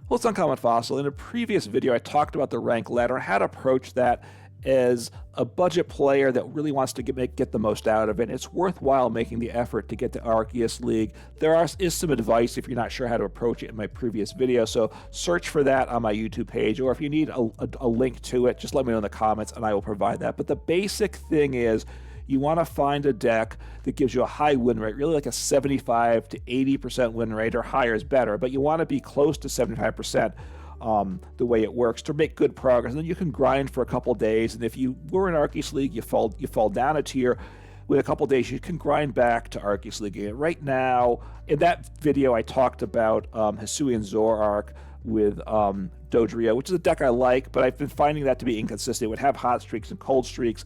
Well, it's Uncommon Fossil. In a previous video, I talked about the rank ladder and how to approach that as a budget player that really wants to get the most out of it. It's worthwhile making the effort to get to Arcues League. There is some advice if you're not sure how to approach it in my previous video, so search for that on my YouTube page, or if you need a link to it, just let me know in the comments and I will provide that. But the basic thing is, you want to find a deck that gives you a high win rate, really like a 75 to 80% win rate, or higher is better, but you want to be close to 75% the way it works to make good progress. And then you can grind for a couple days, and if you were in Arceus League, you fall down a tier. With a couple days, you can grind back to Arceus League. And right now, in that video, I talked about Hisuian Zoroark with Dodrio, which is a deck I like, but I've been finding that to be inconsistent. It would have hot streaks and cold streaks.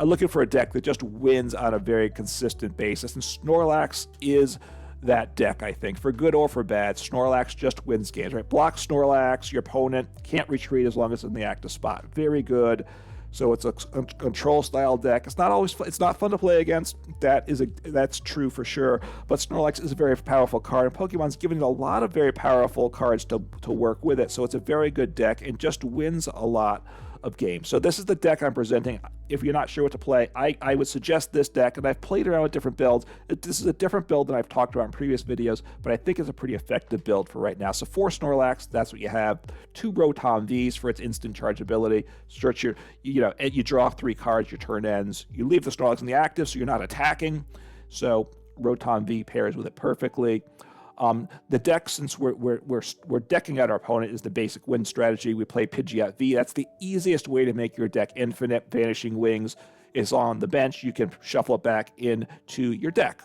I'm looking for a deck that just wins on a very consistent basis, and Snorlax is that deck, I think. For good or for bad, Snorlax just wins games, right? Block Snorlax, your opponent can't retreat as long as it's in the active spot. Very good. So it's a control style deck. It's not fun to play against. That's true for sure. But Snorlax is a very powerful card, and Pokemon's given it a lot of very powerful cards to work with it. So it's a very good deck and just wins a lot of games. So this is the deck I'm presenting. If you're not sure what to play, I would suggest this deck, and I've played around with different builds. This is a different build than I've talked about in previous videos, but I think it's a pretty effective build for right now. So 4 Snorlax, that's what you have. 2 Rotom Vs for its instant charge ability. Search and you draw 3 cards, your turn ends. You leave the Snorlax in the active, so you're not attacking. So Rotom V pairs with it perfectly. The deck, since we're decking out our opponent, is the basic win strategy. We play Pidgeot V. That's the easiest way to make your deck infinite. Vanishing Wings is on the bench. You can shuffle it back into your deck.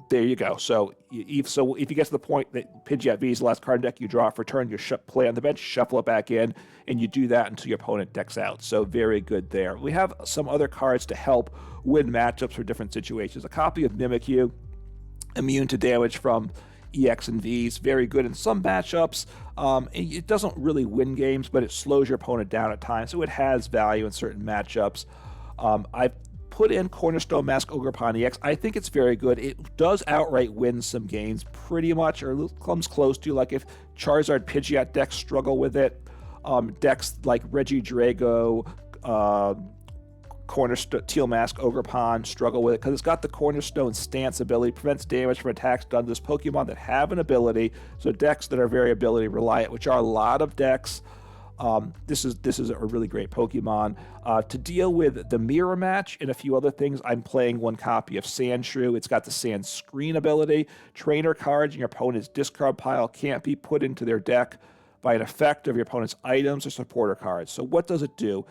There you go. So if you get to the point that Pidgeot V is the last card in the deck, you draw it for turn, you play on the bench, shuffle it back in, and you do that until your opponent decks out. So very good there. We have some other cards to help win matchups for different situations. A copy of Mimikyu, immune to damage from EX and Vs, very good in some matchups. It doesn't really win games, but it slows your opponent down at times, so it has value in certain matchups. I've put in Cornerstone Mask Ogerpon EX. I think it's very good. It does outright win some games pretty much, or comes close to, like if Charizard Pidgeot decks struggle with it. Decks like Regidrago, Cornerstone Teal Mask Ogerpon struggle with it because it's got the Cornerstone stance ability, prevents damage from attacks done to this Pokemon that have an ability. So decks that are very ability reliant, which are a lot of decks. This is a really great Pokemon. To deal with the mirror match and a few other things, I'm playing one copy of Sandshrew. It's got the Sand Screen ability. Trainer cards in your opponent's discard pile can't be put into their deck by an effect of your opponent's items or supporter cards. So what does it do?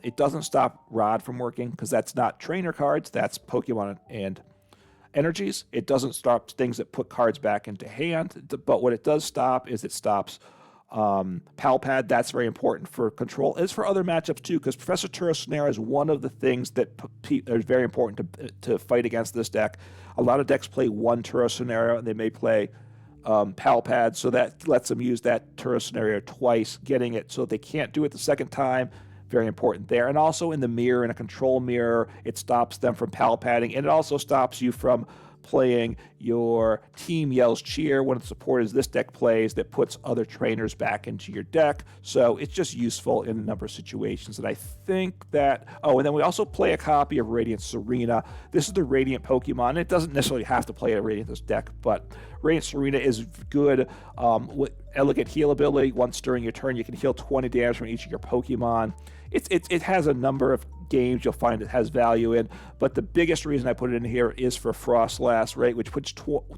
It doesn't stop Rod from working because that's not trainer cards, that's Pokemon and energies. It doesn't stop things that put cards back into hand, but what it does stop is it stops Pal Pad. That's very important for control. It's for other matchups too, because Professor Turosnera is one of the things that is very important to fight against this deck. A lot of decks play one Turosnera, and they may play Pal Pad, so that lets them use that Turosnera twice, getting it so they can't do it the second time. Very important there. And also in the mirror, in a control mirror, it stops them from Pal Padding, and it also stops you from playing your Team Yells Cheer, one of the supporters this deck plays, that puts other trainers back into your deck. So it's just useful in a number of situations. And I think that, and then we also play a copy of Radiant Tsareena. This is the Radiant Pokemon. It doesn't necessarily have to play a Radiant this deck, but Radiant Tsareena is good with elegant heal ability. Once during your turn, you can heal 20 damage from each of your Pokemon. It has a number of games you'll find it has value in, but the biggest reason I put it in here is for Frostlass, right, which puts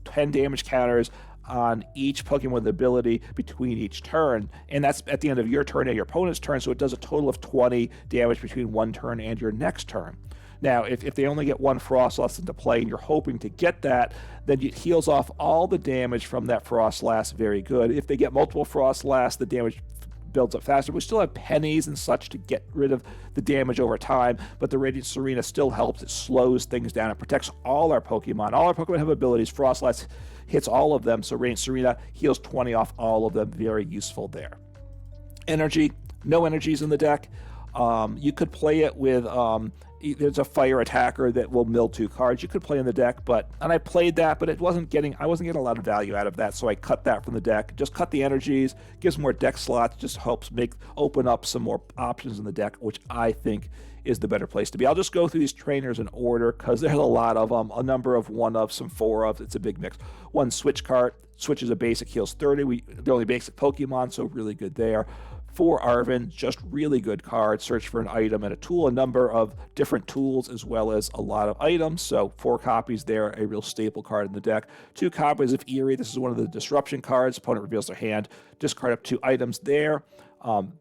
10 damage counters on each Pokemon with ability between each turn, and that's at the end of your turn and your opponent's turn, so it does a total of 20 damage between one turn and your next turn. Now, if they only get one Frostlass into play and you're hoping to get that, then it heals off all the damage from that Frostlass. Very good. If they get multiple Frostlass, the damage builds up faster. We still have pennies and such to get rid of the damage over time, but the Radiant Tsareena still helps. It slows things down. It protects all our Pokemon. All our Pokemon have abilities. Frostlass hits all of them, so Radiant Tsareena heals 20 off all of them. Very useful there. Energy. No energies in the deck. You could play it with, there's a fire attacker that will mill 2 cards. You could play in the deck, and I played that, but I wasn't getting a lot of value out of that, so I cut that from the deck. Just cut the energies, gives more deck slots, just helps open up some more options in the deck, which I think is the better place to be. I'll just go through these trainers in order because there's a lot of them, a number of 1-ofs, some 4-ofs. It's a big mix. 1 Switch Cart. Switch is a basic, heals 30. They're only basic Pokemon, so really good there. 4 Arven, just really good cards. Search for an item and a tool, a number of different tools as well as a lot of items. So 4 copies there, a real staple card in the deck. 2 copies of Eri. This is one of the disruption cards. Opponent reveals their hand. Discard up 2 items there.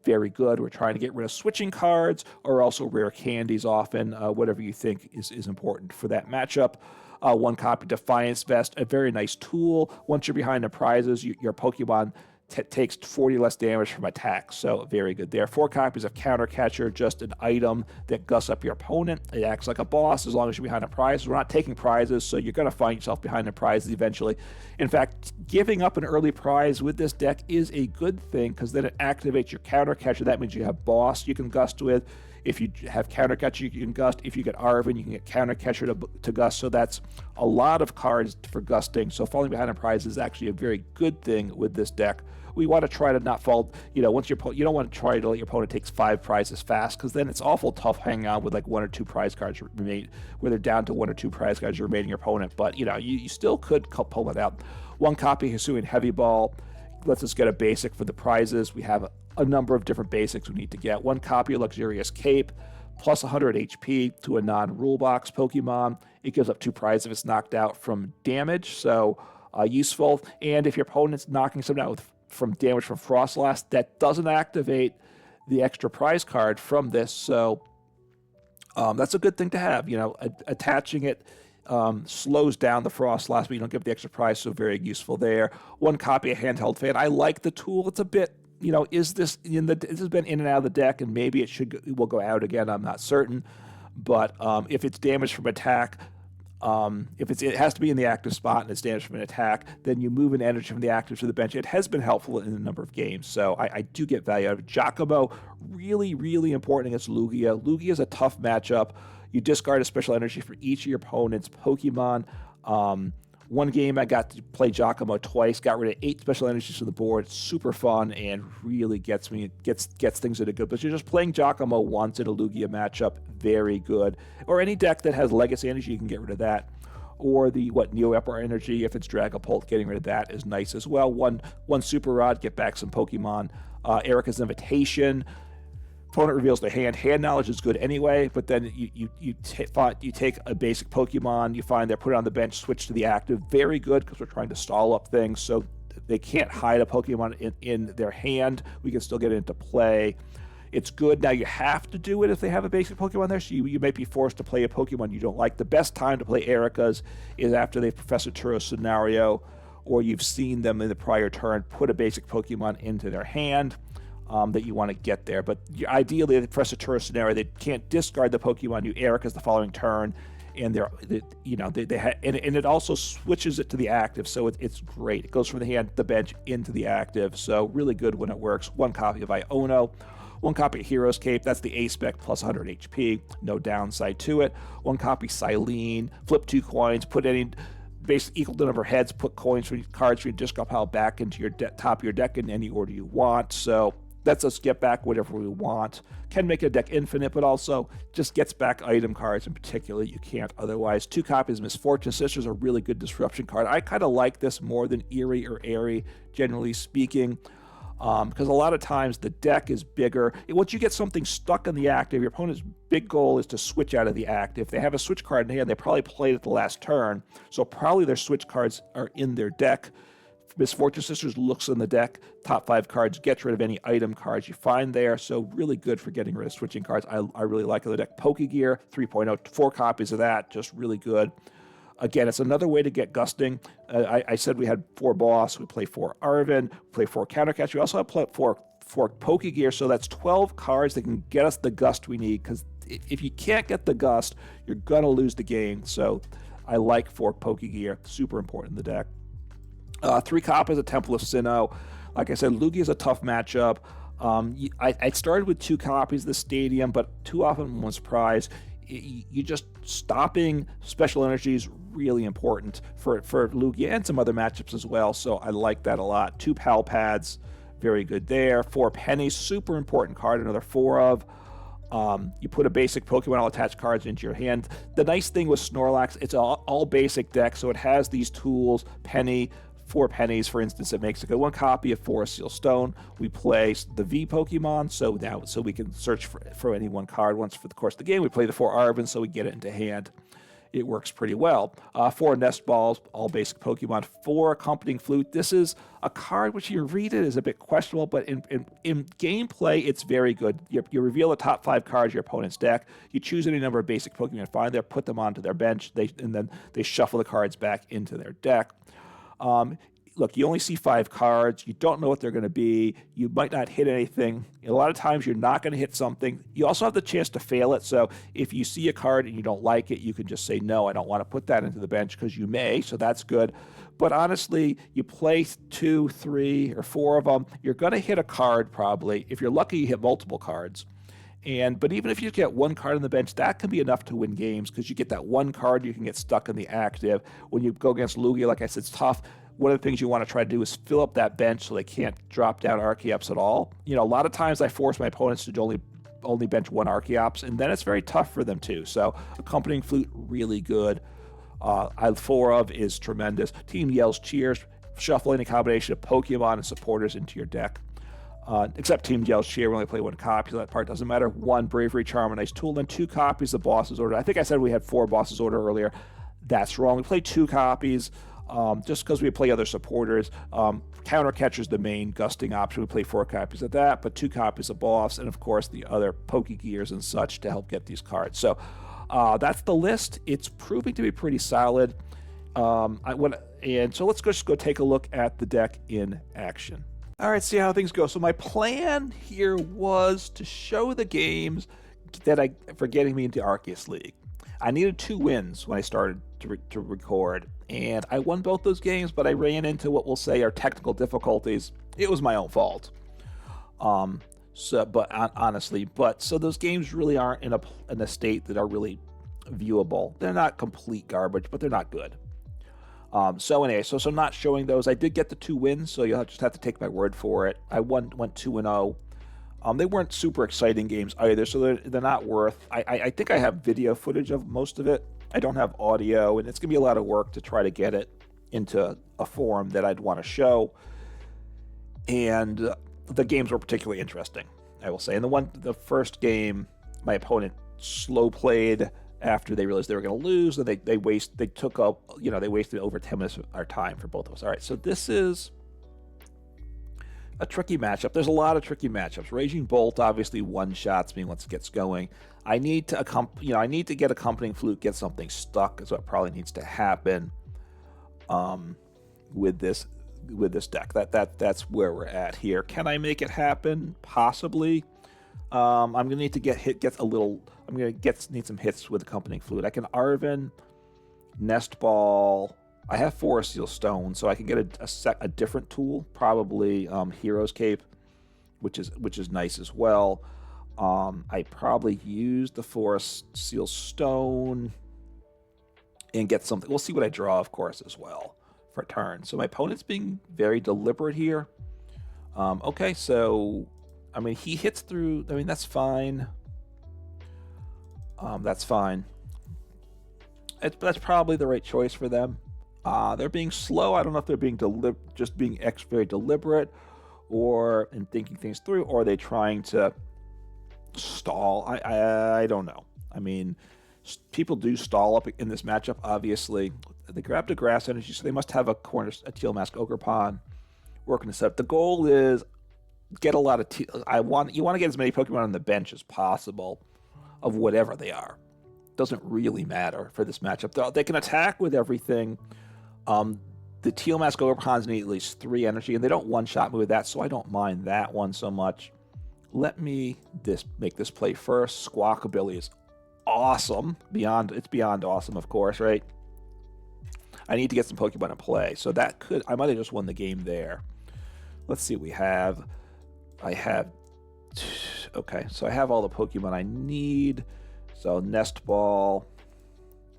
Very good. We're trying to get rid of switching cards or also rare candies often, whatever you think is important for that matchup. 1 copy Defiance Vest, a very nice tool. Once you're behind the prizes, your Pokemon takes 40 less damage from attacks, so very good there. 4 copies of Counter Catcher, just an item that gusts up your opponent. It acts like a boss as long as you're behind a prize. We're not taking prizes, so you're going to find yourself behind the prizes eventually. In fact, giving up an early prize with this deck is a good thing because then it activates your Counter Catcher. That means you have boss you can gust with. If you have Counter Catcher, you can gust. If you get Arven, you can get Counter Catcher to gust. So that's a lot of cards for gusting. So falling behind a prize is actually a very good thing with this deck. We want to try to not fall, once you don't want to try to let your opponent take 5 prizes fast because then it's awful tough hanging out with like 1 or 2 prize cards remain, where they're down to 1 or 2 prize cards remaining your opponent. But, you still could pull it out. 1 copy Hisuian Heavy Ball lets us get a basic for the prizes. We have a number of different basics we need to get. 1 copy of Luxurious Cape, plus 100 HP to a non-rule box Pokemon. It gives up 2 prizes if it's knocked out from damage, so useful. And if your opponent's knocking something out from damage from Frostlass, that doesn't activate the extra prize card from this, so that's a good thing to have. Attaching it slows down the Frostlass, but you don't get the extra prize, so very useful there. 1 copy of Handheld Fan. I like the tool. It's a bit, this has been in and out of the deck, and maybe it will go out again. I'm not certain, but if it's damaged from attack, if it has to be in the active spot and it's damaged from an attack, then you move an energy from the active to the bench. It has been helpful in a number of games, so I do get value out of it. Giacomo, really, really important against Lugia. Lugia is a tough matchup. You discard a special energy for each of your opponent's Pokemon. 1 game I got to play Giacomo twice, got rid of 8 special energies to the board. Super fun and really gets things in a good place. You're just playing Giacomo once in a Lugia matchup, very good. Or any deck that has Legacy Energy, you can get rid of that. Or the Neo Epar Energy, if it's Dragapult, getting rid of that is nice as well. One Super Rod, get back some Pokemon. Erika's Invitation. Opponent reveals their hand. Hand knowledge is good anyway, but then you take a basic Pokemon, you find they're put it on the bench, switch to the active. Very good because we're trying to stall up things, so they can't hide a Pokemon in their hand. We can still get it into play. It's good. Now you have to do it if they have a basic Pokemon there, so you might be forced to play a Pokemon you don't like. The best time to play Erika's is after they Professor Turo's scenario, or you've seen them in the prior turn put a basic Pokemon into their hand. That you want to get there, but ideally, the Professor Turo's scenario, they can't discard the Pokemon you Erika's the following turn, and and it also switches it to the active, so it's great. It goes from the hand, the bench, into the active, so really good when it works. 1 copy of Iono, 1 copy of Hero's Cape, that's the A-Spec plus 100 HP, no downside to it. 1 copy Cyllene, flip 2 coins, put any basically equal to the number of heads, put cards from your discard pile back into your top of your deck in any order you want, so lets us get back whatever we want. Can make a deck infinite, but also just gets back item cards in particular you can't otherwise. 2 copies of Misfortune Sisters, a really good disruption card. I kind of like this more than Eri or Eri, generally speaking, because a lot of times the deck is bigger. Once you get something stuck in the active, your opponent's big goal is to switch out of the active. If they have a switch card in hand, they probably played it the last turn, so probably their switch cards are in their deck. Misfortune Sisters looks in the deck, top 5 cards, gets rid of any item cards you find there, so really good for getting rid of switching cards. I really like the deck. Pokégear 3.0, 4 copies of that, just really good. Again, it's another way to get gusting. I said we had 4 boss, we play 4 Arven, we play 4 Countercatch, we also have 4 Pokégear, so that's 12 cards that can get us the gust we need, because if you can't get the gust, you're going to lose the game, so I like 4 Pokégear, super important in the deck. 3 copies of Temple of Sinnoh. Like I said, Lugia is a tough matchup. I started with 2 copies of the Stadium, but too often one prize. You just stopping special energy is really important for Lugia and some other matchups as well, so I like that a lot. 2 Pal Pads, very good there. 4 pennies, super important card, another 4 of. You put a basic Pokemon, all attached cards into your hand. The nice thing with Snorlax, it's all basic deck, so it has these tools. Penny, 4 pennies, for instance, it makes a good 1 copy of Forest Seal Stone. We play the V Pokemon, so we can search for any 1 card once for the course of the game. We play the 4 Arven, so we get it into hand. It works pretty well. 4 Nest Balls, all basic Pokemon. 4 Accompanying Flute. This is a card which you read it is a bit questionable, but in gameplay, it's very good. You reveal the top 5 cards of your opponent's deck. You choose any number of basic Pokemon you find there, put them onto their bench, and then they shuffle the cards back into their deck. Look, you only see 5 cards. You don't know what they're going to be. You might not hit anything. A lot of times you're not going to hit something. You also have the chance to fail it. So if you see a card and you don't like it, you can just say, no, I don't want to put that into the bench, because you may. So that's good. But honestly, you play 2, 3, or 4 of them. You're going to hit a card probably. If you're lucky, you hit multiple cards. But even if you get 1 card on the bench, that can be enough to win games, because you get that 1 card, you can get stuck in the active. When you go against Lugia, like I said, it's tough. One of the things you want to try to do is fill up that bench so they can't drop down Archeops at all. You know, a lot of times I force my opponents to only bench 1 Archeops, and then it's very tough for them too. So Accompanying Flute, really good. 4 of is tremendous. Team Yells Cheers, shuffle any combination of Pokemon and supporters into your deck. Except Team Yells Cheer, we only play 1 copy, so that part doesn't matter. 1 Bravery Charm, a nice tool, and 2 copies of Boss's Order. I think I said we had 4 Boss's Order earlier. That's wrong. We play 2 copies. Just because we play other supporters. Counter Catcher's the main gusting option. We play 4 copies of that, but 2 copies of Boss, and of course the other Pokégears and such to help get these cards. So that's the list. It's proving to be pretty solid. So let's just go take a look at the deck in action. All right, see how things go. So my plan here was to show the games for getting me into Arcues League. I needed 2 wins when I started to record, and I won both those games, but I ran into what we'll say are technical difficulties. It was my own fault. So those games really aren't in a state that are really viewable. They're not complete garbage, but they're not good. So I'm not showing those. I did get the 2 wins, so you'll just have to take my word for it. I went 2-0. They weren't super exciting games either, so they're not worth. I think I have video footage of most of it. I don't have audio, and it's going to be a lot of work to try to get it into a form that I'd want to show. And the games were particularly interesting, I will say. And the first game, my opponent slow played after they realized they were going to lose, and they wasted over 10 minutes of our time for both of us. All right, so this is a tricky matchup. There's a lot of tricky matchups. Raging Bolt obviously one-shots me once it gets going. I need to get Accompanying Flute, get something stuck is what probably needs to happen with this deck. That's where we're at here. Can I make it happen? Possibly. I'm gonna need to need some hits with Accompanying Flute. I can Arven, Nest Ball. I have Forest Seal Stone, so I can get a different tool, probably Hero's Cape, which is nice as well. I probably use the Forest Seal Stone and get something. We'll see what I draw, of course, as well for a turn. So my opponent's being very deliberate here. Okay, so I mean he hits through. I mean that's fine. That's fine. That's probably the right choice for them. They're being slow. I don't know if they're being just being very deliberate, or in thinking things through, or are they trying to stall? I don't know. I mean, people do stall up in this matchup. Obviously, they grabbed a grass energy, so they must have a Teal Mask Ogerpon working to set up. The goal is get a lot of you want to get as many Pokemon on the bench as possible, of whatever they are. Doesn't really matter for this matchup. They can attack with everything. The Teal Mask Ogerpons need at least 3 energy, and they don't one-shot me with that, so I don't mind that one so much. Let me make this play first. Squawkabilly is awesome. It's beyond awesome, of course, right? I need to get some Pokemon in play, so I might have just won the game there. Let's see what we have. I have Okay, so I have all the Pokemon I need. So Nest Ball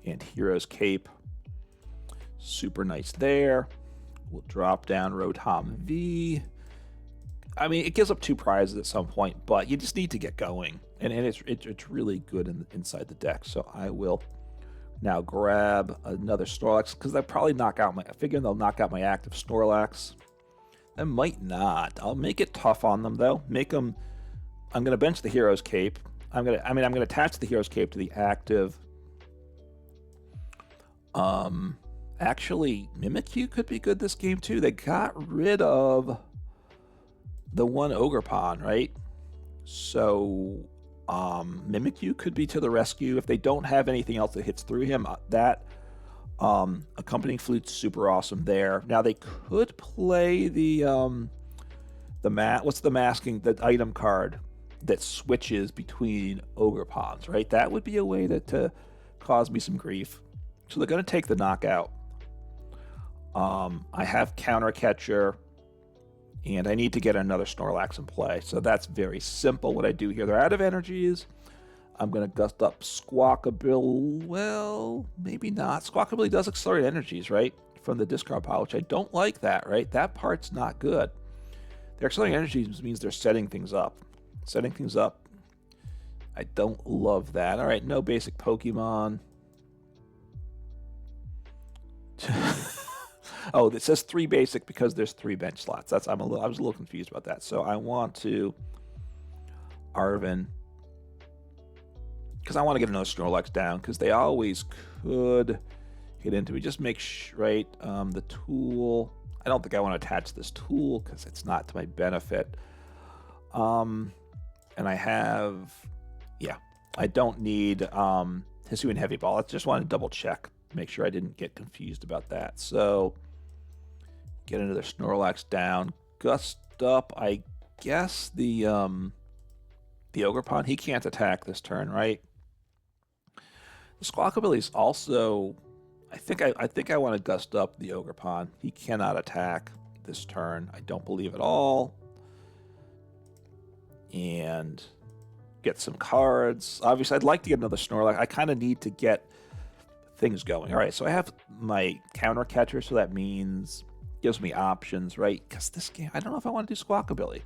and Hero's Cape. Super nice there. We'll drop down Rotom V. I mean, it gives up 2 prizes at some point, but you just need to get going. And it's really good inside the deck. So I will now grab another Snorlax, because they'll probably knock out I figure they'll knock out my active Snorlax. They might not. I'll make it tough on them, though. I'm going to bench the Hero's Cape. I'm going to attach the Hero's Cape to the active. Actually, Mimikyu could be good this game, too. They got rid of the one Ogerpon, right? So, Mimikyu could be to the rescue. If they don't have anything else that hits through him, that Accompanying Flute's super awesome there. Now, they could play the item card that switches between Ogerpons, right? That would be a way to cause me some grief. So they're going to take the knockout. I have Counter Catcher, and I need to get another Snorlax in play. So that's very simple what I do here. They're out of energies. I'm going to gust up Squawkabill. Well, maybe not. Squawkabill does accelerate energies, right? From the discard pile, which I don't like that, right? That part's not good. Their accelerating energies means they're setting things up. I don't love that. All right, no basic Pokemon. Oh, it says 3 basic because there's 3 bench slots. I was a little confused about that. So I want to Arven, because I want to get another Snorlax down, because they always could hit into me. Just make sure, right? The tool. I don't think I want to attach this tool because it's not to my benefit. And I have, yeah, I don't need Hisuian Heavy Ball. I just want to double check, make sure I didn't get confused about that. So get another Snorlax down. Gust up, I guess the Ogerpon, he can't attack this turn, right? The Squawkabilly is also, I think I want to gust up the Ogerpon. He cannot attack this turn, I don't believe at all. And get some cards. Obviously, I'd like to get another Snorlax. I kind of need to get things going. All right, so I have my Counter Catcher, so that means gives me options, right? Because this game, I don't know if I want to do Squawkabilly,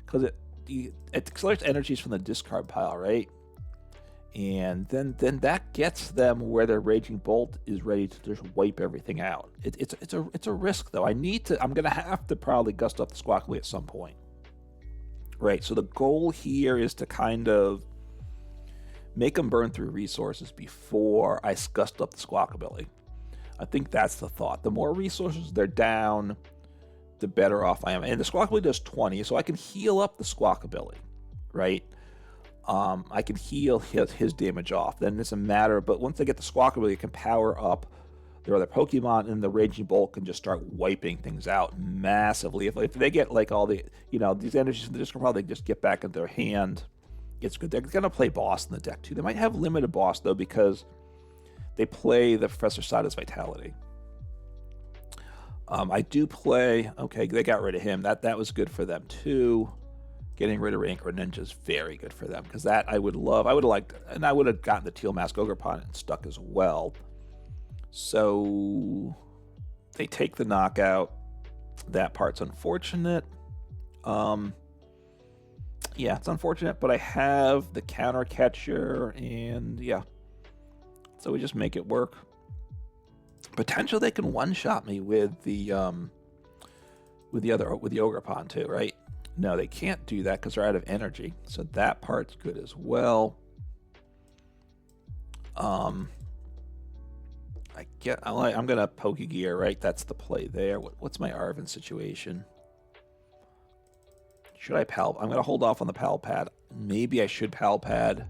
because it accelerates energies from the discard pile, right? And then that gets them where their Raging Bolt is ready to just wipe everything out. It's a risk, though. I'm gonna have to probably gust up the Squawkabilly at some point. Right, so the goal here is to kind of make them burn through resources before I gust up the Squawkabilly. I think that's the thought. The more resources they're down, the better off I am. And the Squawkabilly does 20, so I can heal up the Squawkabilly, right? I can heal his damage off. Then it's a matter, but once I get the Squawkabilly, it can power up their other Pokemon, and the Raging Bolt can just start wiping things out massively. If they get like all the, these energies in the discard pile, they just get back in their hand. It's good. They're going to play boss in the deck too. They might have limited boss though, because they play the Professor Sada's Vitality. I do play, okay, they got rid of him. That was good for them too. Getting rid of Rancor Ninja is very good for them, because that I would have liked, and I would have gotten the Teal Mask Ogerpon and stuck as well. So they take the knockout. That part's unfortunate. Yeah, it's unfortunate, but I have the Counter Catcher, and yeah. So we just make it work. Potentially they can one-shot me with the Ogerpon too, right? No, they can't do that because they're out of energy. So that part's good as well. I'm gonna Pokégear, right? That's the play there. What's my Arven situation? Should I Pal? I'm gonna hold off on the Pal Pad. Maybe I should Pal Pad.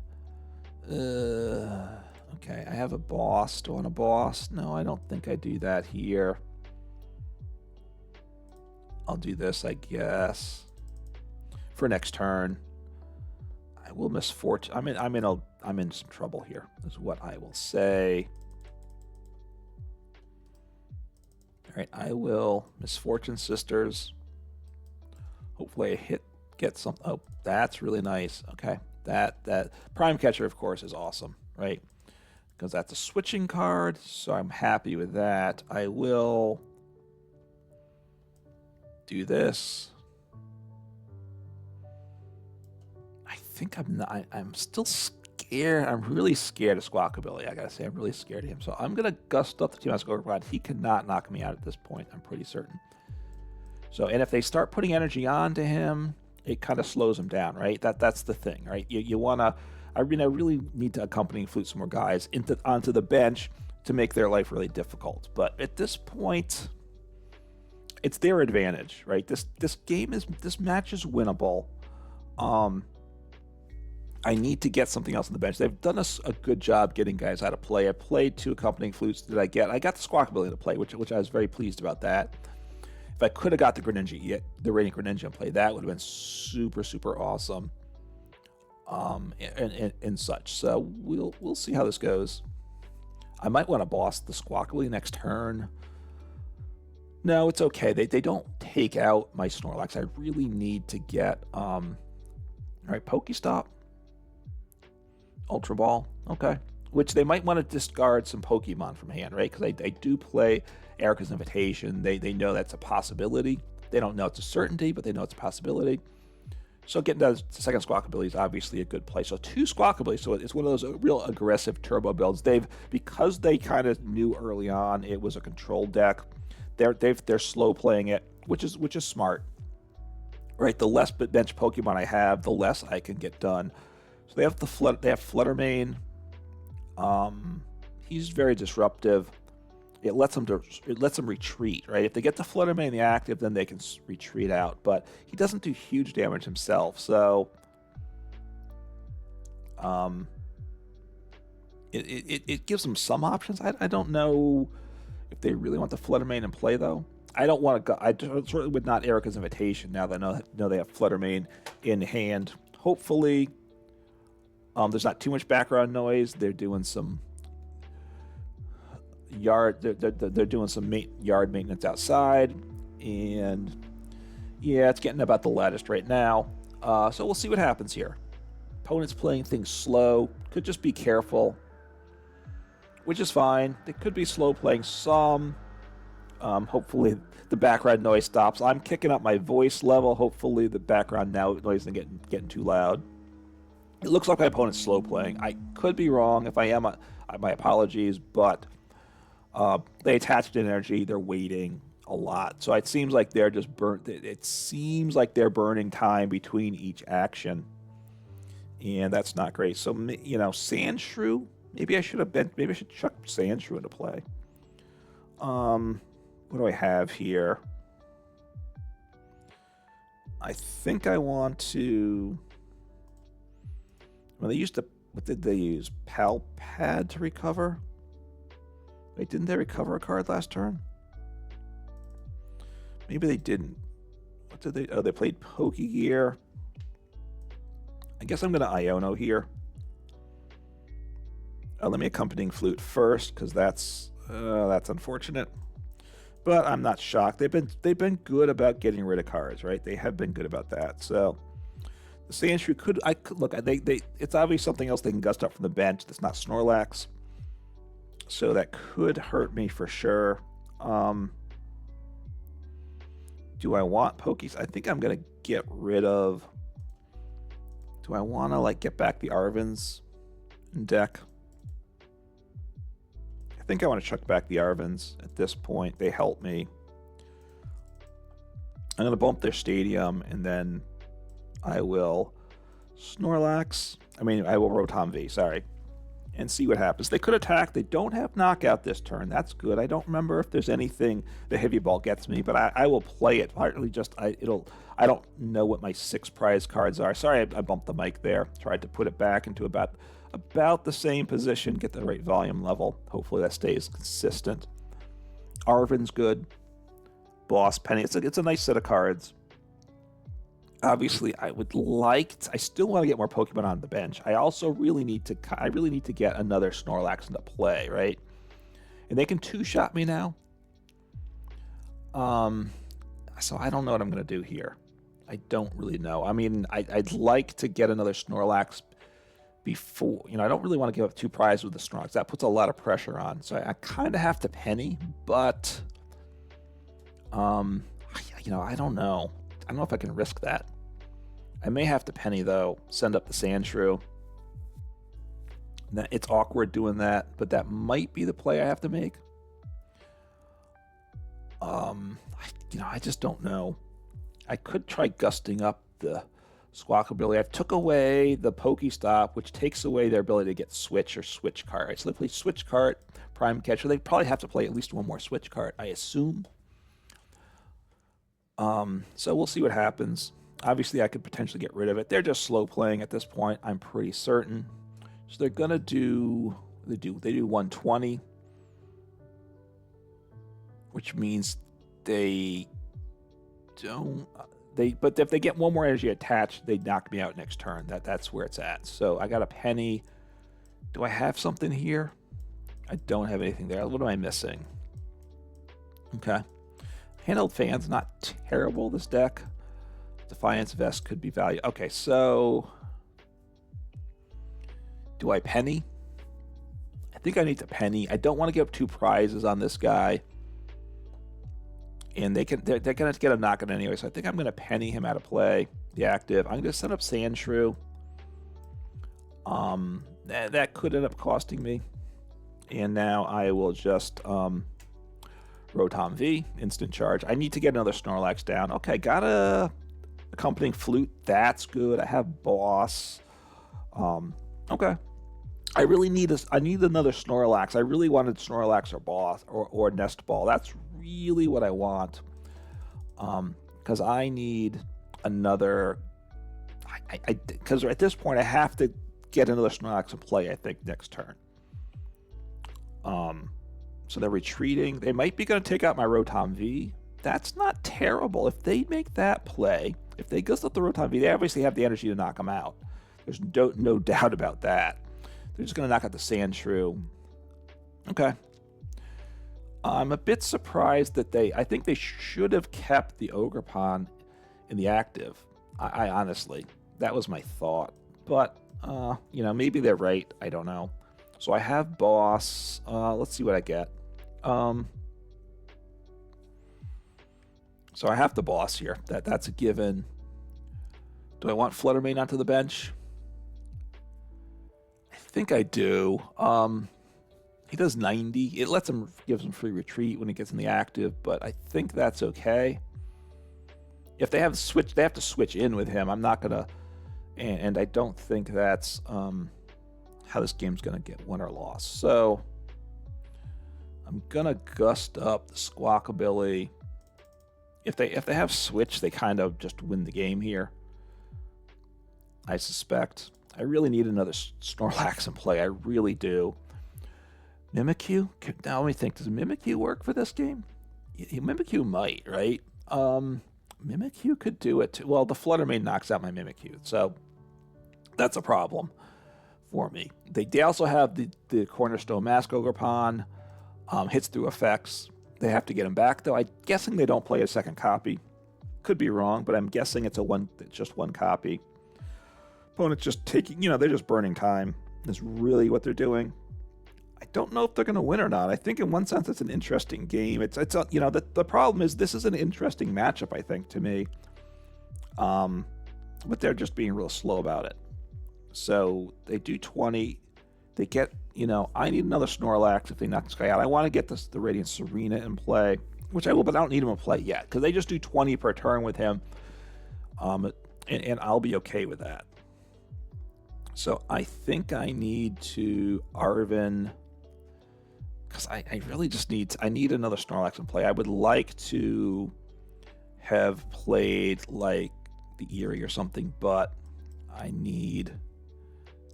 Okay, I have a boss. Do I want a boss? No, I don't think I do that here. I'll do this, I guess, for next turn. I will Misfortune. I'm in some trouble here, is what I will say. All right, I will Misfortune Sisters. Hopefully I get some. Oh, that's really nice. Okay, that Prime Catcher, of course, is awesome, right? Because that's a switching card, so I'm happy with that. I will do this. I think I'm not. I'm still scared. I'm really scared of Squawkabilly. I gotta say, I'm really scared of him. So I'm gonna gust up the Team Ogerpon. He cannot knock me out at this point. I'm pretty certain. So, and if they start putting energy onto him, it kind of slows him down, right? That's the thing, right? You wanna. I mean, I really need to accompany flute some more guys onto the bench to make their life really difficult. But at this point, it's their advantage, right? This match is winnable. I need to get something else on the bench. They've done a good job getting guys out of play. I played 2 accompanying flutes. I got the Squawkabilly to play, which I was very pleased about that. If I could have got the Radiant Greninja in play, that would have been super, super awesome. And such. So we'll see how this goes. I might want to boss the Squawkabilly next turn. No, it's okay. They don't take out my Snorlax. I really need to get all right, Pokestop. Ultra Ball. Okay. Which they might want to discard some Pokemon from hand, right? Because I do play Erika's Invitation. They know that's a possibility. They don't know it's a certainty, but they know it's a possibility. So getting that second Squawkabilly is obviously a good play. So 2 Squawkabilly, so it's one of those real aggressive turbo builds. Because they kind of knew early on it was a control deck, they're slow playing it, which is smart. Right, the less bench Pokemon I have, the less I can get done. So they have Fluttermane. He's very disruptive. It lets them retreat, right? If they get the Fluttermane in the active, then they can retreat out. But he doesn't do huge damage himself, so it gives them some options. I don't know if they really want the Fluttermane in play, though. I don't want to go. I certainly would not Erika's Invitation now that I know they have Fluttermane in hand. Hopefully, there's not too much background noise. They're doing some they're doing some yard maintenance outside, and yeah, it's getting about the lattice right now. So we'll see what happens here. Opponent's playing things slow. Could just be careful, which is fine. They could be slow playing some. Hopefully the background noise stops. I'm kicking up my voice level. Hopefully the background noise isn't getting too loud. It looks like my opponent's slow playing. I could be wrong. If I am, my apologies, but they attached energy. They're waiting a lot. So it seems like they're just burnt. It seems like they're burning time between each action, and that's not great. So, you know, Sandshrew. Maybe I should chuck Sandshrew into play. What do I have here? I think I want to. Well, they used to. What did they use? Pal Pad to recover? Wait, didn't they recover a card last turn? Maybe they didn't. What did they? Oh, they played Pokégear. I guess I'm going to Iono here. Let me Accompanying Flute first, because that's unfortunate. But I'm not shocked. They've been good about getting rid of cards, right? They have been good about that. So the Sandshrew could look. It's obviously something else they can gust up from the bench. That's not Snorlax. So that could hurt me for sure. Do I want Pokies? I think I'm gonna get rid of. Do I want to like get back the Arvens in deck? I think I want to chuck back the Arvens at this point. They help me. I'm gonna bump their stadium, and then I will Snorlax. I will Rotom V. Sorry. And see what happens. They could attack. They don't have knockout this turn. That's good. I don't remember if there's anything the heavy ball gets me, but I will play it. Partly just I don't know what my 6 prize cards are. Sorry, I bumped the mic there. Tried to put it back into about the same position. Get the right volume level. Hopefully that stays consistent. Arven's good. Boss Penny. It's a nice set of cards. Obviously, I still want to get more Pokemon on the bench. I also really need to get another Snorlax into play, right? And they can 2-shot me now. So I don't know what I'm going to do here. I don't really know. I mean, I'd like to get another Snorlax before, I don't really want to give up 2 prizes with the Snorlax. That puts a lot of pressure on. So I kind of have to penny, but, I don't know. I don't know if I can risk that. I may have to penny, though, send up the Sandshrew. It's awkward doing that, but that might be the play I have to make. I just don't know. I could try gusting up the Squawkabilly. I took away the Pokestop, which takes away their ability to get Switch or Switch Cart. Right? So they play Switch Cart, Prime Catcher. They probably have to play at least one more Switch Cart, I assume. So we'll see what happens. Obviously, I could potentially get rid of it. They're just slow playing at this point, I'm pretty certain. So they're gonna do 120, which means they don't. But if they get one more energy attached, they knock me out next turn. That's where it's at. So I got a penny. Do I have something here? I don't have anything there. What am I missing? Okay. Handheld Fan's not terrible, this deck. Defiance Vest could be value. Okay, so do I penny? I think I need to penny. I don't want to give up 2 prizes on this guy. And they're going to get a knock on anyway, so I think I'm going to penny him out of play, the active. I'm going to set up Sandshrew. That could end up costing me. And now I will just Rotom V, instant charge. I need to get another Snorlax down. Okay, got a Accompanying Flute. That's good. I have Boss. Okay. I need another Snorlax. I really wanted Snorlax or Boss or Nest Ball. That's really what I want. Because I need another. Because at this point I have to get another Snorlax in play, I think, next turn. So they're retreating. They might be going to take out my Rotom V. That's not terrible. If they make that play, if they gust up the Rotom V, they obviously have the energy to knock them out. There's no doubt about that. They're just going to knock out the Sandshrew. Okay. I'm a bit surprised that I think they should have kept the Ogerpon in the active. I honestly, that was my thought. But, maybe they're right. I don't know. So I have Boss. Let's see what I get. So I have the Boss here. That's a given. Do I want Fluttermane onto the bench? I think I do. He does 90. It gives him free retreat when he gets in the active, but I think that's okay. If they have to switch in with him. I'm not gonna, and I don't think that's how this game's gonna get won or lost. So I'm gonna gust up the Squawkabilly. If they have switch, they kind of just win the game here, I suspect. I really need another Snorlax in play. I really do. Mimikyu? Now let me think. Does Mimikyu work for this game? Mimikyu might, right? Mimikyu could do it too. Well, the Fluttermane knocks out my Mimikyu, so that's a problem for me. They also have the Cornerstone Mask Ogerpon. Hits through effects. They have to get him back, though. I'm guessing they don't play a second copy. Could be wrong, but I'm guessing it's just one copy. Opponent's just taking, they're just burning time. That's really what they're doing. I don't know if they're going to win or not. I think in one sense it's an interesting game. The problem is this is an interesting matchup, I think, to me. But they're just being real slow about it. So they do 20. They get, I need another Snorlax if they knock this guy out. I want to get the Radiant Tsareena in play, which I will, but I don't need him in play yet because they just do 20 per turn with him. And I'll be okay with that. So I think I need to Arven, because I really just I need another Snorlax in play. I would like to have played like the Eri or something, but I need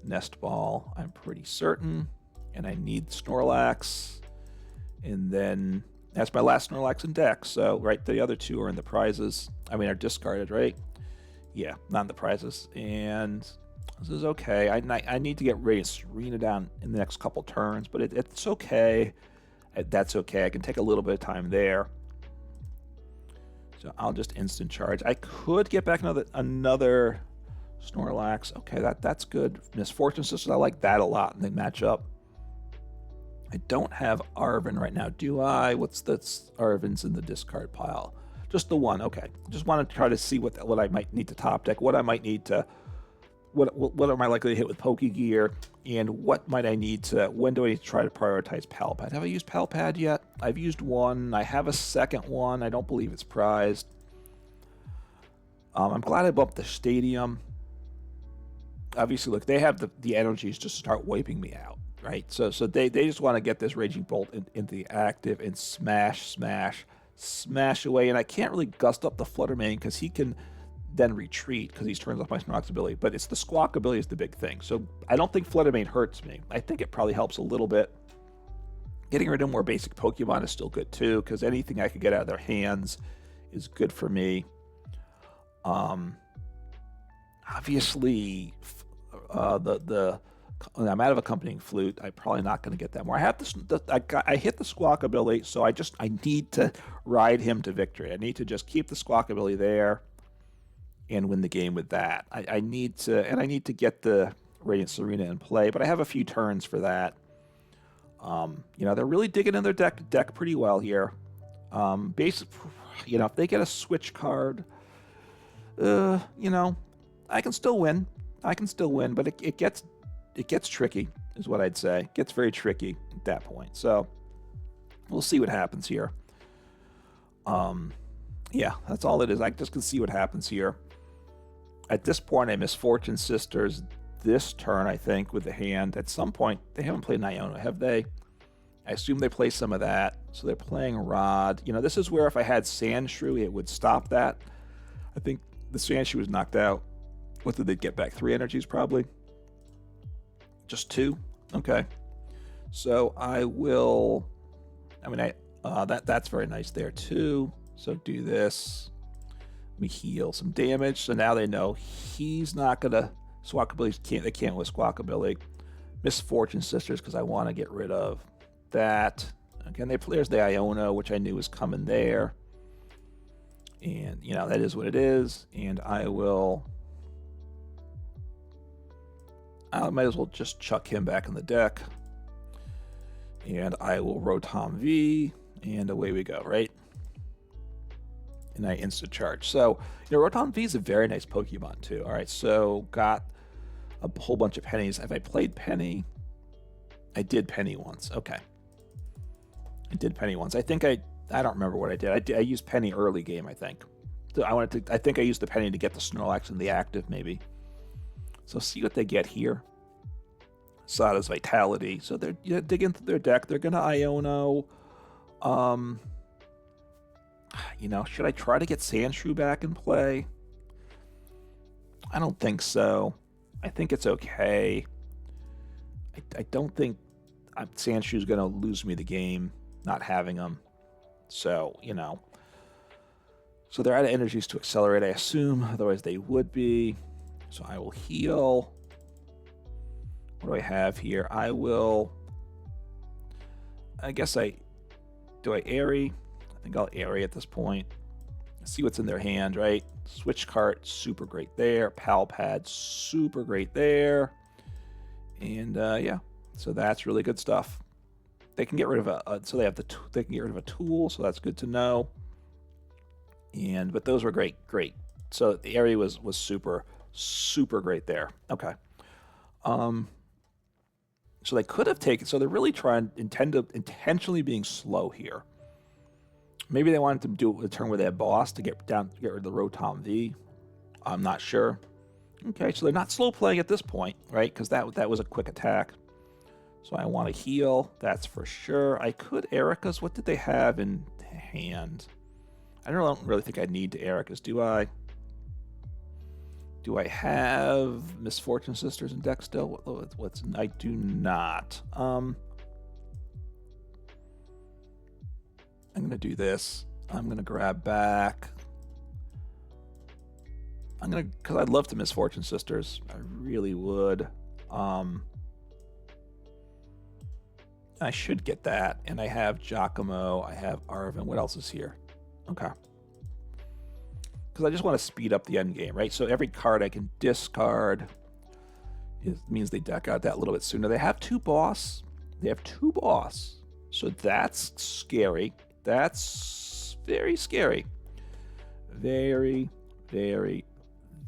Nest Ball, I'm pretty certain, and I need Snorlax, and then that's my last Snorlax in deck. So right, the other 2 are in the prizes. Are discarded, right? Yeah, not in the prizes, and this is okay. I need to get Radiant Tsareena down in the next couple turns, but it's okay. That's okay. I can take a little bit of time there. So I'll just instant charge. I could get back another Snorlax. Okay, that's good. Misfortune Sisters, I like that a lot, and they match up. I don't have Arven right now, do I? What's this? Arven's in the discard pile. Just the one, okay. Just want to try to see what I might need to top deck, what I might need to, what am I likely to hit with Pokégear, and what might I need to, when do I need to try to prioritize Pal Pad? Have I used Pal Pad yet? I've used one. I have a second one. I don't believe it's prized. I'm glad I bumped the stadium. Obviously, look, they have the energies to start wiping me out, right? So they just want to get this Raging Bolt into the active and smash away. And I can't really gust up the Flutter Mane because he can then retreat because he's turned off my Snorlax ability. But it's the Squawk ability is the big thing. So I don't think Flutter Mane hurts me. I think it probably helps a little bit. Getting rid of more basic Pokemon is still good too, because anything I could get out of their hands is good for me. Obviously, I'm out of Accompanying Flute. I'm probably not going to get that more. I hit the Squawk ability, so I need to ride him to victory. I need to just keep the Squawk ability there and win the game with that. I need to get the Radiant Tsareena in play, but I have a few turns for that. They're really digging in their deck pretty well here. If they get a switch card, I can still win. But it gets tricky, is what I'd say. It gets very tricky at that point. So we'll see what happens here. Yeah, that's all it is. I just can see what happens here. At this point, I Misfortune Sisters this turn, I think, with the hand. At some point, they haven't played an Iono, have they? I assume they play some of that. So they're playing Rod. This is where if I had Sandshrew, it would stop that. I think the Sandshrew was knocked out. What did they get back? 3 energies, probably? Just 2? Okay. So I will... that's very nice there, too. So do this. Let me heal some damage. So now they know he's not going to... Squawk abilities they can't with Squawk ability. Misfortune Sisters, because I want to get rid of that. Again, there's the Iono, which I knew was coming there. And, that is what it is. And I might as well just chuck him back in the deck. And I will Rotom V, and away we go, right? And I instant charge. So, Rotom V is a very nice Pokemon, too. All right, so got a whole bunch of pennies. Have I played Penny? I did Penny once. Okay. I did Penny once. I think I don't remember what I did. I used Penny early game, I think. So I think I used the Penny to get the Snorlax in the active, maybe. So see what they get here. Sada's Vitality. So they're digging through their deck. They're going to Iono. Should I try to get Sandshrew back in play? I don't think so. I think it's okay. I don't think Sandshrew's going to lose me the game, not having him. So, So they're out of energies to accelerate, I assume. Otherwise they would be. So I will heal. What do I have here? I guess do I Eri? I think I'll Eri at this point. See what's in their hand, right? Switch Cart, super great there. Pal Pad, super great there. And yeah, so that's really good stuff. They can get rid of they can get rid of a tool, so that's good to know. But those were great. So the area was super great there. Okay. So they could have taken. So they're really intentionally being slow here. Maybe they wanted to do a turn where they had boss to get rid of the Rotom V. I'm not sure. Okay, so they're not slow playing at this point, right? Because that was a quick attack. So I want to heal. That's for sure. I could Erika's. What did they have in hand? I don't really think I need to Erika's, do I? Do I have Misfortune Sisters in deck still? I do not. I'm going to do this. I'm going to grab back. Because I'd love to Misfortune Sisters. I really would. I should get that. And I have Giacomo. I have Arven. What else is here? Okay. because I just want to speed up the end game, right? So every card I can discard means they deck out that little bit sooner. They have 2 boss. They have 2 boss. So that's scary. That's very scary. Very, very,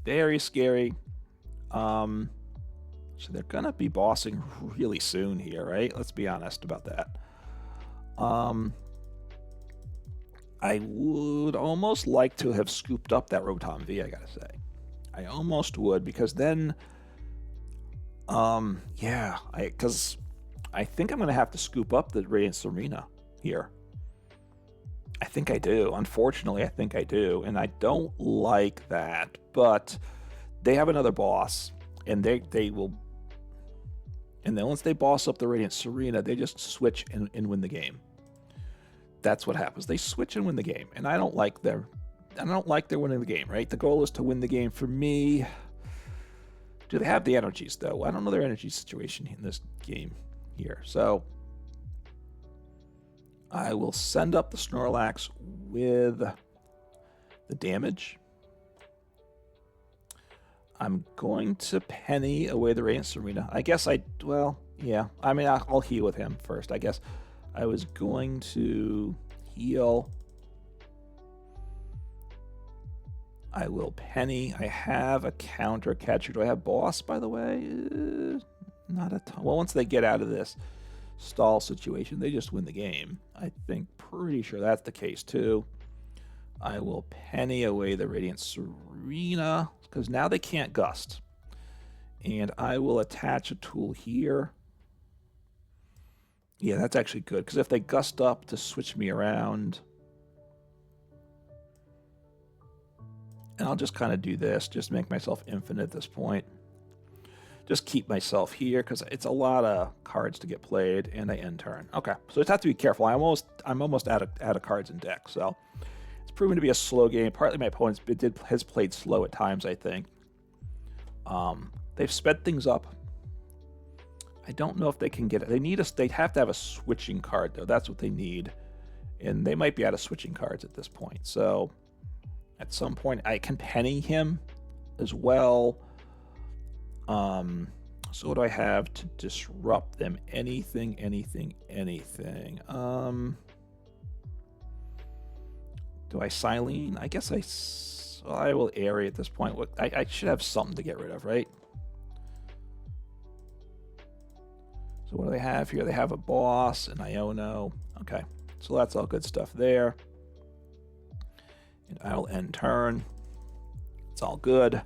very scary. So they're going to be bossing really soon here, right? Let's be honest about that. I would almost like to have scooped up that Rotom V, I gotta say. I almost would, because then, yeah, because I think I'm going to have to scoop up the Radiant Tsareena here. I think I do. Unfortunately, I think I do. And I don't like that. But they have another boss. And they will... And then once they boss up the Radiant Tsareena, they just switch and win the game. That's what happens. They switch and win the game. And I don't like their winning the game, right? The goal is to win the game for me. Do they have the energies, though? I don't know their energy situation in this game here. So I will send up the Snorlax with the damage. I'm going to Penny away the Radiant Tsareena. I guess well, yeah. I mean, I'll heal with him first. I guess I was going to heal. I will Penny. I have a counter catcher. Do I have boss, by the way? Not a ton. Well, once they get out of this stall situation, they just win the game. I think, pretty sure that's the case, too. I will Penny away the Radiant Tsareena, because now they can't gust. And I will attach a tool here. Yeah, that's actually good, because if they gust up to switch me around, and I'll just kind of do this, just make myself infinite at this point. Just keep myself here, because it's a lot of cards to get played, and I end turn. Okay, so I just have to be careful. I'm almost out of cards in deck, so it's proven to be a slow game. Partly my opponent has played slow at times, I think. They've sped things up. I don't know if they can get it. They'd have to have a switching card, though. That's what they need. And they might be out of switching cards at this point. So at some point, I can Penny him as well. So what do I have to disrupt them? Anything. Do I Cyllene? I guess I will Eri at this point. I should have something to get rid of, right? So what do they have here? They have a boss, an Iono. Okay, so that's all good stuff there. And I'll end turn. It's all good.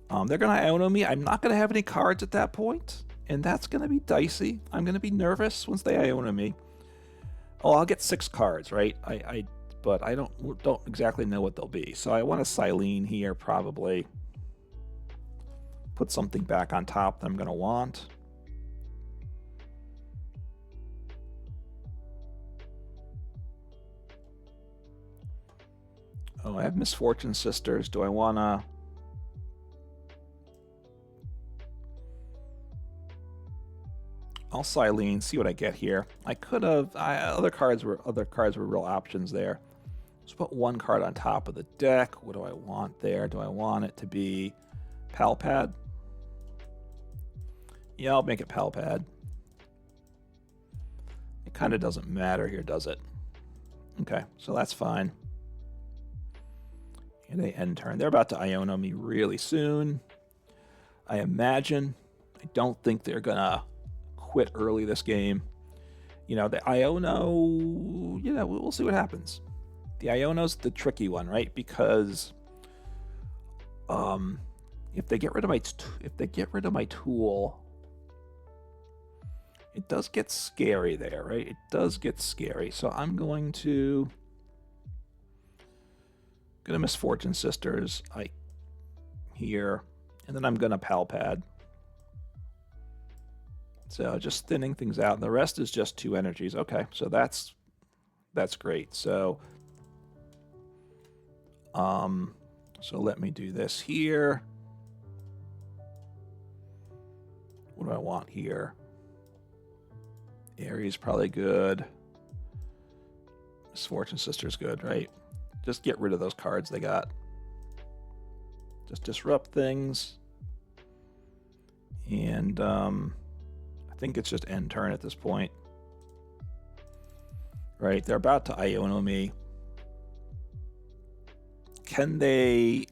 They're going to Iono me. I'm not going to have any cards at that point, and that's going to be dicey. I'm going to be nervous once they Iono me. Oh, I'll get 6 cards, right? But I don't exactly know what they'll be. So I want a Cyllene here, probably. Put something back on top that I'm going to want. Oh, I have Misfortune Sisters. Do I want to... I'll Cyllene, see what I get here. I could have... Other cards were real options there. Let's put 1 card on top of the deck. What do I want there? Do I want it to be Pal Pad? Yeah, I'll make it Pal Pad. It kind of doesn't matter here, does it? Okay, so that's fine. And they end turn. They're about to Iono me really soon. I imagine. I don't think they're going to quit early this game. You know, the Iono, you know, we'll see what happens. The Iono's the tricky one, right? Because if they get rid of my tool, it does get scary there, right? It does get scary. So I'm going to Misfortune Sisters here, and then I'm gonna Pal Pad. So just thinning things out, and the rest is just 2 energies. Okay, so that's great. So let me do this here. What do I want here? Eri's probably good. Misfortune Sister's good, right? Just get rid of those cards they got. Just disrupt things. And I think it's just end turn at this point. Right, they're about to Iono me. Can they...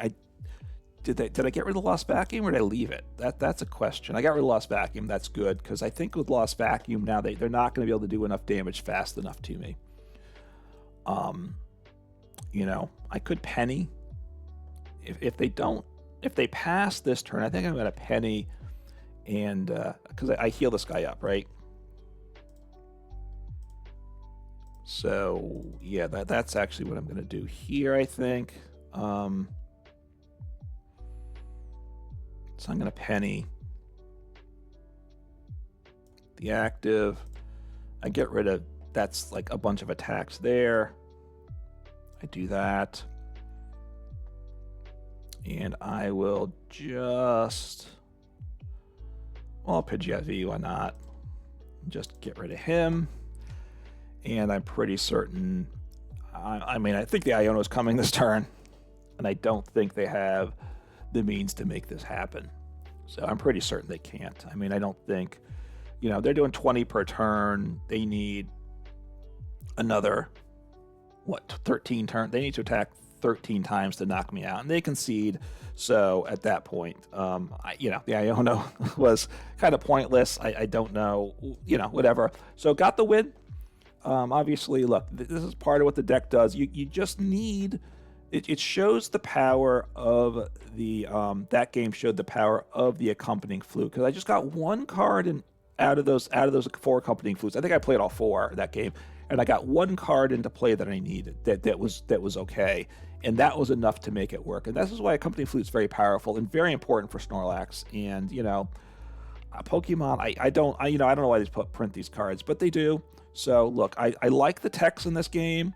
Did I get rid of the Lost Vacuum or did I leave it? That's a question. I got rid of Lost Vacuum. That's good, because I think with Lost Vacuum now they're not going to be able to do enough damage fast enough to me. You know, I could Penny. If they pass this turn, I think I'm going to Penny, and because I heal this guy up, right? So yeah, that's actually what I'm going to do here, I think. So I'm going to Penny the active. I get rid of, that's like a bunch of attacks there. I do that. And I will just, well, Pidgeot V, why not? Just get rid of him. And I'm pretty certain, I mean, I think the Iono is coming this turn. And I don't think they have the means to make this happen. So I'm pretty certain they can't. I mean, I don't think, you know, they're doing 20 per turn. They need another, what, 13 turns? They need to attack 13 times to knock me out, and they concede. So at that point, you know, the Iono was kind of pointless. I don't know, you know, whatever. So got the win. Obviously, look, this is part of what the deck does. You just need... It shows the power of the, that game showed the power of the Accompanying Flute, because I just got one card out of those 4 Accompanying Flutes. I think I played all 4 that game, and I got one card into play that I needed that was okay, and that was enough to make it work. And this is why Accompanying Flute is very powerful and very important for Snorlax. And you know, Pokemon, I don't know why they print these cards, but they do. So look, I like the text in this game.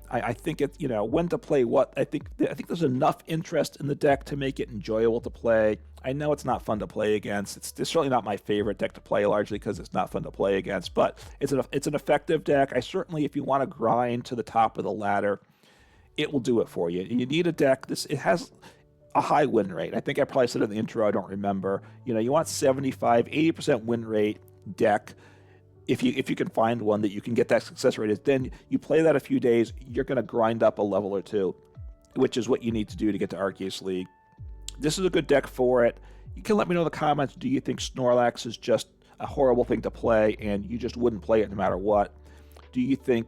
I think it, you know, when to play what. I think there's enough interest in the deck to make it enjoyable to play. I know it's not fun to play against. It's certainly not my favorite deck to play, largely because it's not fun to play against. But it's an effective deck. I certainly, if you want to grind to the top of the ladder, it will do it for you. You need a deck. It has a high win rate. I think I probably said it in the intro. I don't remember. You know, you want 75, 80% win rate deck. If you can find one that you can get that success rate, then you play that a few days, you're going to grind up a level or two, which is what you need to do to get to Arceus League. This is a good deck for it. You can let me know in the comments, do you think Snorlax is just a horrible thing to play and you just wouldn't play it no matter what? Do you think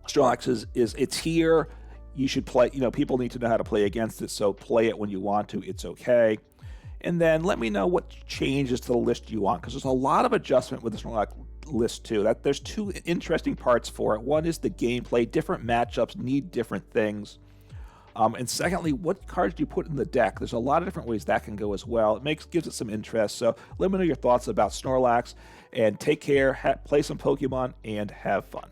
Snorlax it's here, you should play, you know, people need to know how to play against it, so play it when you want to, it's okay. And then let me know what changes to the list you want, because there's a lot of adjustment with the Snorlax list too. There's 2 interesting parts for it. One is the gameplay. Different matchups need different things. And secondly, what cards do you put in the deck? There's a lot of different ways that can go as well. It gives it some interest. So let me know your thoughts about Snorlax, and take care, play some Pokemon, and have fun.